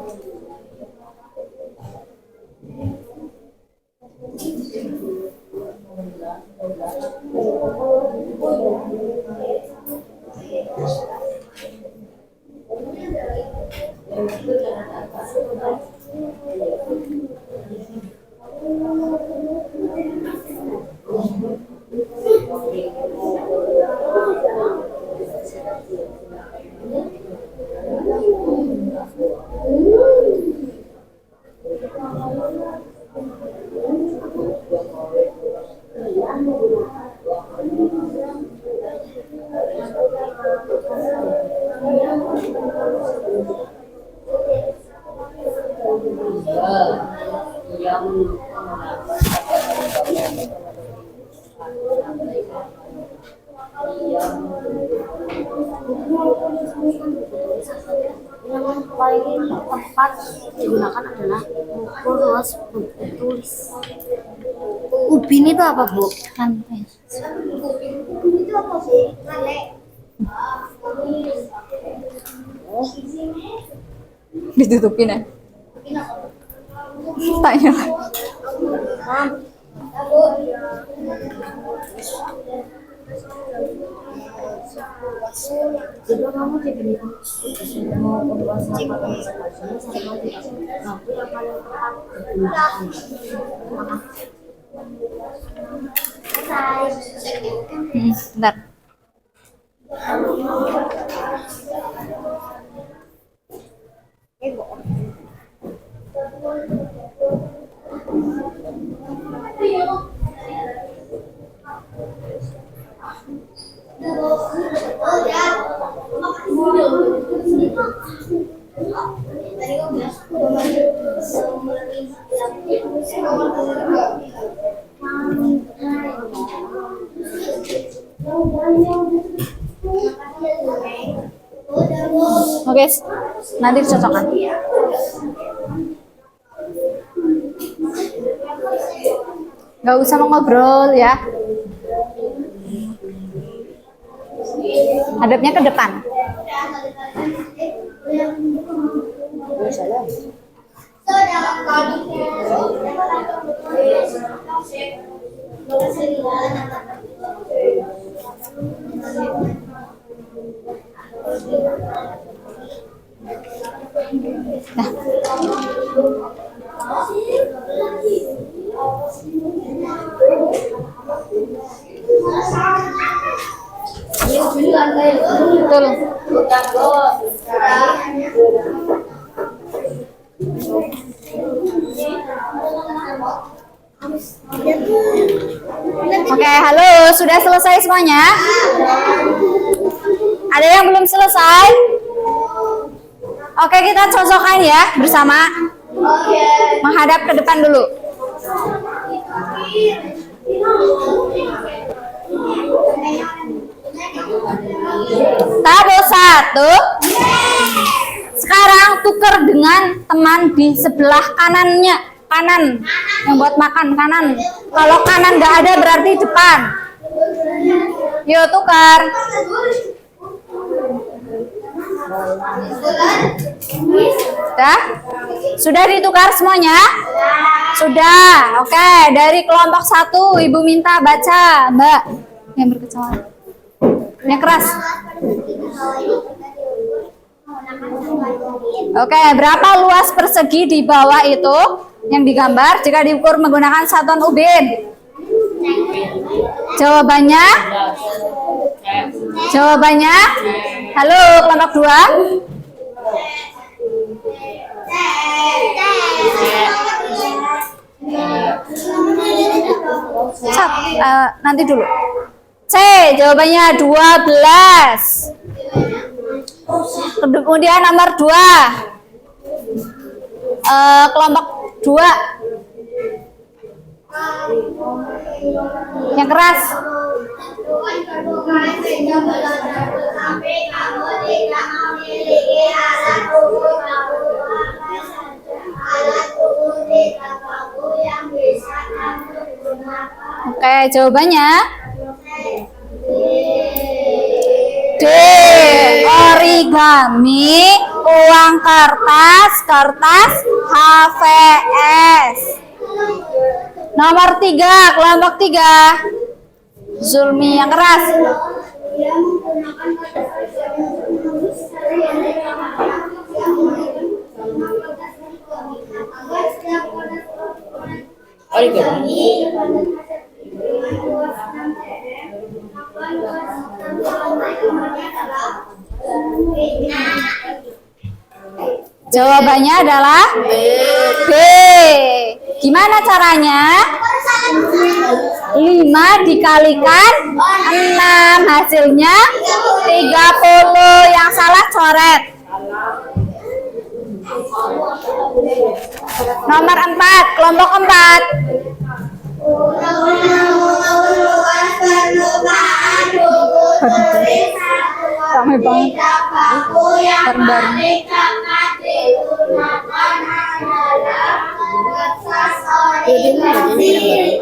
D: Yang paling tepat digunakan adalah ukur luas tulis. Ubin itu apa, Bu?
A: Lantai.
B: Itu apa sih?
A: Ditutupin ya. Tanya.
D: Jika kamu diberikan mau membuat sama lampu yang paling tepat digunakan.
A: Bentar. Oke, nanti dicocokkan. Nggak usah ngobrol ya. Hadapnya ke depan. Betul. Oke, halo, sudah selesai semuanya? Ada yang belum selesai? Oke, kita cocokkan ya bersama. Menghadap ke depan dulu. Tabel 1. Sekarang tuker dengan teman di sebelah kanannya. Kanan. Yang buat makan kanan. Kalau kanan nggak ada berarti depan. Yuk tukar. Sudah? Sudah ditukar semuanya? Sudah. Oke, dari kelompok 1 Ibu minta baca, Mbak. Yang berkecuali. Yang keras. Oke, berapa luas persegi di bawah itu yang digambar jika diukur menggunakan satuan ubin? Jawabannya? Jawabannya? Halo, kelompok 2. Nanti dulu. C, jawabannya 12. Kemudian nomor 2. Kelompok 2. Yang keras.
B: Tuhan berbukan sehingga belajar tetapi kamu tidak memiliki alat ukur kamu alat ukur tidak kamu yang bisa kamu gunakan.
A: Oke, jawabannya D. Origami, uang kertas, kertas HVS. Nomor 3, kelompok 3. Zulmi yang keras.
B: Dia menggunakan kertas yang menulis agar setiap
A: Jawabannya adalah B. Gimana caranya? 5 dikalikan 6, hasilnya 30. Yang salah coret. Nomor 4, kelompok 4. Ramai banget.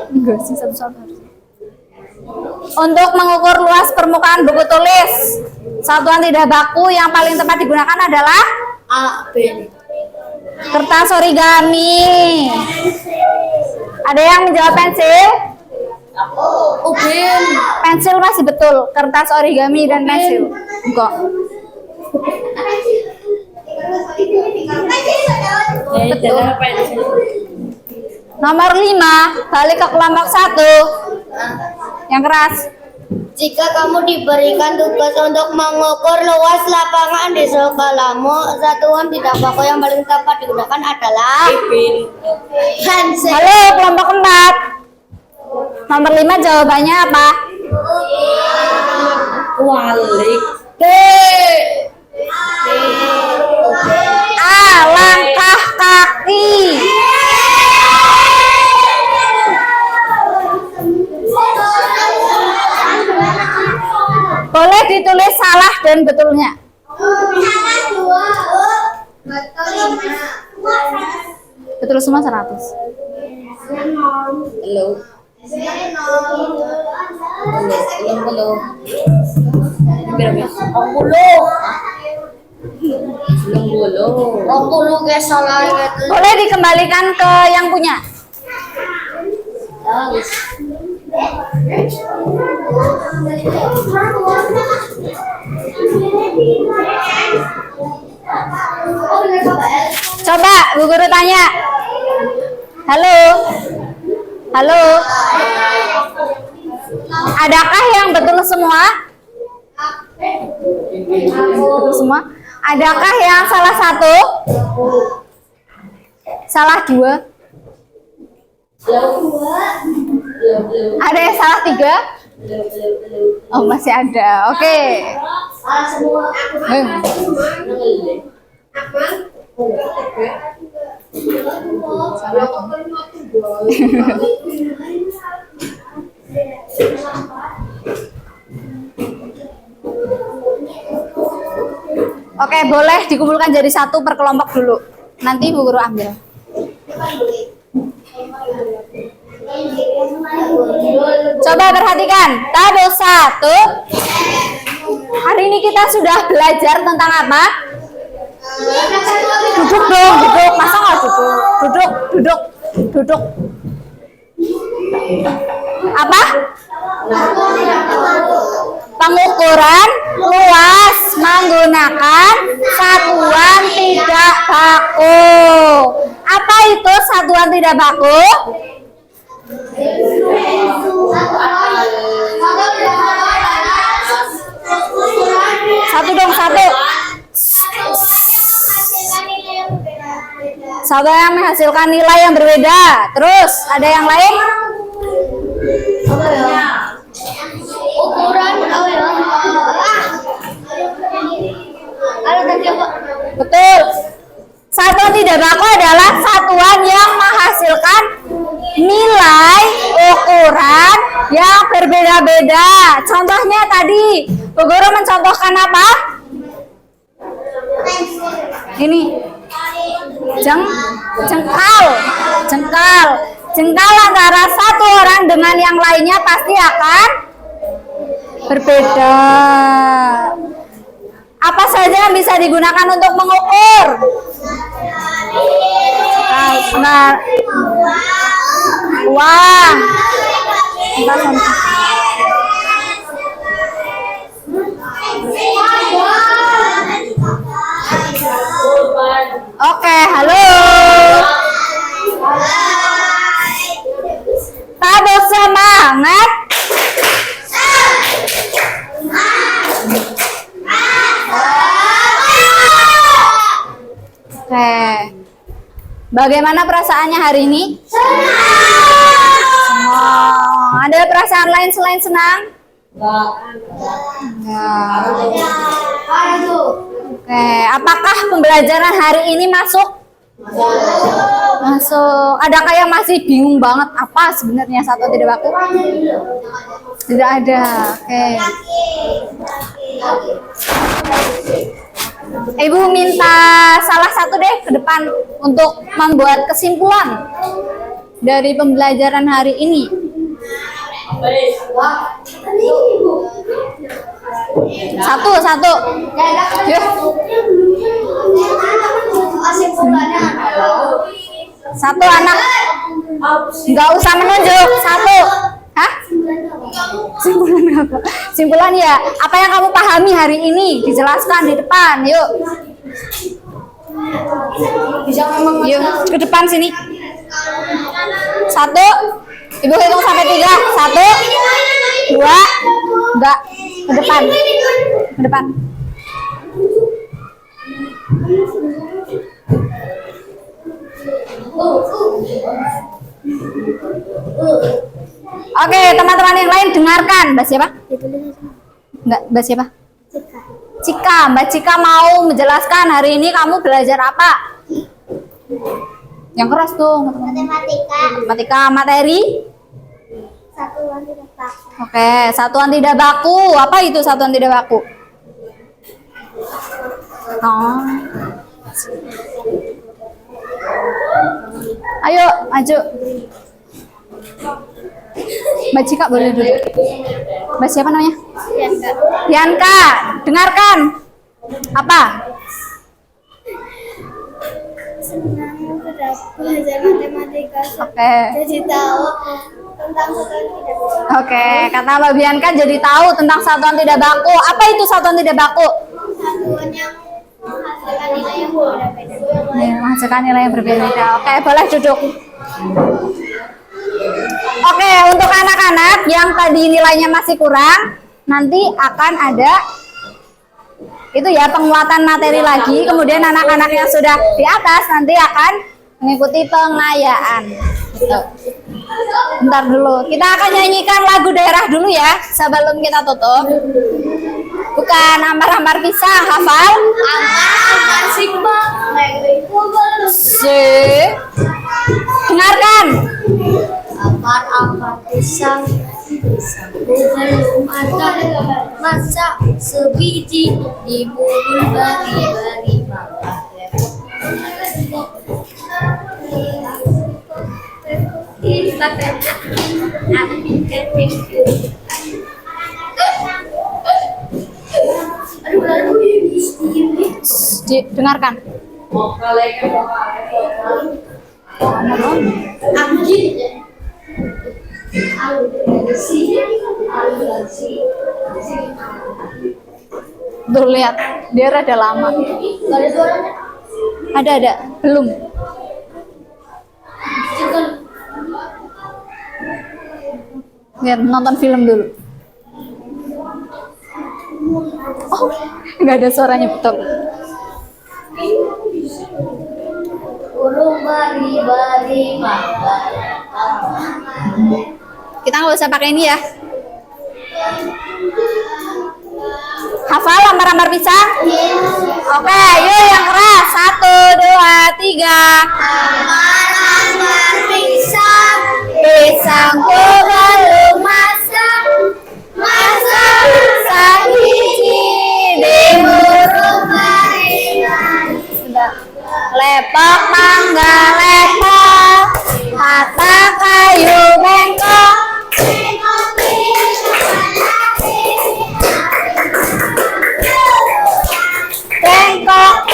A: Enggak sih, satu-satu. Untuk mengukur luas permukaan buku tulis, satuan tidak baku yang paling tepat digunakan adalah
C: A, B.
A: kertas origami. Ada yang menjawab pensil?
C: Ubin.
A: Pensil masih betul. Kertas origami dan pensil. Enggak. Nomor 5, balik ke kelompok 1. Yang keras.
B: Jika kamu diberikan tugas untuk mengukur luas lapangan di sekolahmu, satuan tidak baku yang paling tepat digunakan adalah pensil.
A: Halo, kelompok 4. Nomor 5 jawabannya apa?
C: Walik.
A: D. A. Langkah kaki. Boleh ditulis salah dan betulnya. Betul semua 100.
C: Hello. Belum. Berapa?
B: 20 guys, salah gitu.
A: Boleh dikembalikan ke yang punya. Coba Bu Guru tanya. Halo. Halo. Adakah yang betul semua? Betul semua. Adakah yang salah satu? Salah 2? Ada yang salah 3? Oh, masih ada. Oke. Oke, boleh dikumpulkan jadi 1 per kelompok dulu. Nanti Bu Guru ambil. Coba perhatikan. Tabel 1. Hari ini kita sudah belajar tentang apa? Duduk dong, duduk. Masa nggak duduk? Duduk. Apa? Pengukuran luas menggunakan satuan tidak baku. Apa itu satuan tidak baku? Satu. Satu yang menghasilkan nilai yang berbeda. Terus ada yang lain?
B: Ukuran Halo tadi apa?
A: Betul. Satuan tidak baku adalah satuan yang menghasilkan nilai ukuran yang berbeda-beda. Contohnya tadi, Bu Guru mencontohkan apa? Ini jengkal antara satu orang dengan yang lainnya pasti akan berbeda. Apa saja yang bisa digunakan untuk mengukur? Nah, uang. Oke, halo. Tabok semangat. Oke. Bagaimana perasaannya hari ini? Senang. Ada perasaan lain selain senang? Enggak. Oke, apakah pembelajaran hari ini masuk? Masuk. Adakah yang masih bingung banget apa sebenarnya satu tidak baku? Tidak ada. Oke. Ibu minta salah satu deh ke depan untuk membuat kesimpulan dari pembelajaran hari ini. Satu. Yuk. Satu anak. Nggak usah menunjuk. Satu. Hah? Simpulan apa? Simpulan ya. Apa yang kamu pahami hari ini? Dijelaskan di depan. Yuk. Yuk ke depan sini. Satu. Ibu hitung sampai 3. 1, 2, enggak. Ke depan. Ke depan. Oke, teman-teman yang lain dengarkan. Mbak siapa? Enggak, Mbak siapa? Cika. Mbak Cika mau menjelaskan hari ini kamu belajar apa? Yang keras tuh. Matematika materi?
B: Satuan tidak baku.
A: Oke, satuan tidak baku. Apa itu satuan tidak baku? Oh. Ayo, maju. Mbak Cika boleh duduk. Mbak siapa namanya? Yanka. Dengarkan. Apa?
B: Senang sudah belajar matematika.
A: Oke.
B: Jadi tahu tentang satuan tidak baku.
A: Oke, kata Mbak Bianca jadi tahu tentang satuan tidak baku. Apa itu satuan tidak baku?
B: Satuan yang menghasilkan nilai yang berbeda-beda.
A: Ya, menghasilkan nilai yang berbeda-beda. Oke, boleh duduk. Oke, untuk anak-anak yang tadi nilainya masih kurang, nanti akan ada itu ya penguatan materi lagi. Kemudian anak-anak yang sudah di atas nanti akan mengikuti pengayaan. Gitu. Bentar dulu, kita akan nyanyikan lagu daerah dulu ya sebelum kita tutup. Bukan ampar-ampar pisang, hafal?
B: Ampar sigma.
A: Dengarkan.
B: Ampar-ampar pisang. Belum ada masa sebiji di bubur bari-bari makan.
A: Dengarkan. Tuh lihat, dia rada lama. Ada, belum. Lihat, nonton film dulu. Oh, nggak ada suaranya betul.
B: Burung bari-bari makan.
A: Kita nggak usah pakai ini ya. Hafal ampar-ampar pisang? Oke, yuk yang keras. 1, 2, 3.
B: Amalan berpisang,
A: Pisangku belum masak, masak sang biji di burung beringan. Sudah. Lepok mangga lepok, mata kayu bengkok. Bengkok.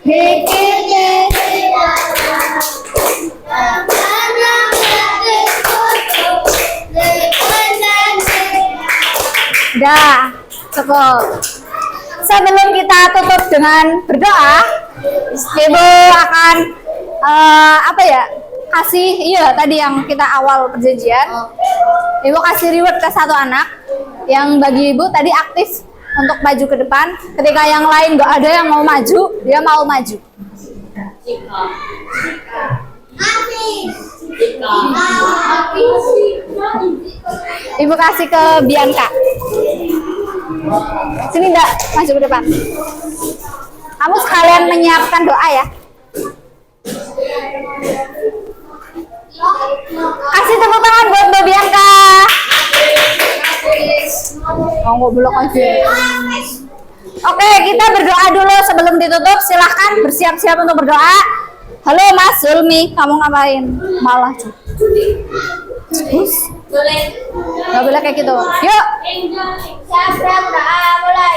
A: Bikin Dah, cukup. Sebelum kita tutup dengan berdoa, Ibu akan apa ya? Kasih, iya tadi yang kita awal perjanjian. Ibu kasih reward ke satu anak yang bagi ibu tadi aktif untuk maju ke depan. Ketika yang lain nggak ada yang mau maju, dia mau maju. Ibu kasih ke Bianca. Sini enggak, maju ke depan. Kamu sekalian menyiapkan doa ya. Kasih tepuk tangan buat Mbak Bianca. Oh, nggak belok aja. Oke, kita berdoa dulu sebelum ditutup. Silahkan bersiap-siap untuk berdoa. Halo Mas Zulmi, kamu ngapain? Malah nggak boleh kayak gitu. Yuk.
B: Siap berdoa mulai.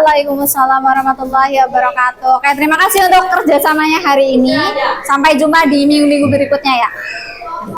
A: Waalaikumsalam warahmatullahi wabarakatuh. Oke, terima kasih untuk kerjasamanya hari ini. Sampai jumpa di minggu-minggu berikutnya ya.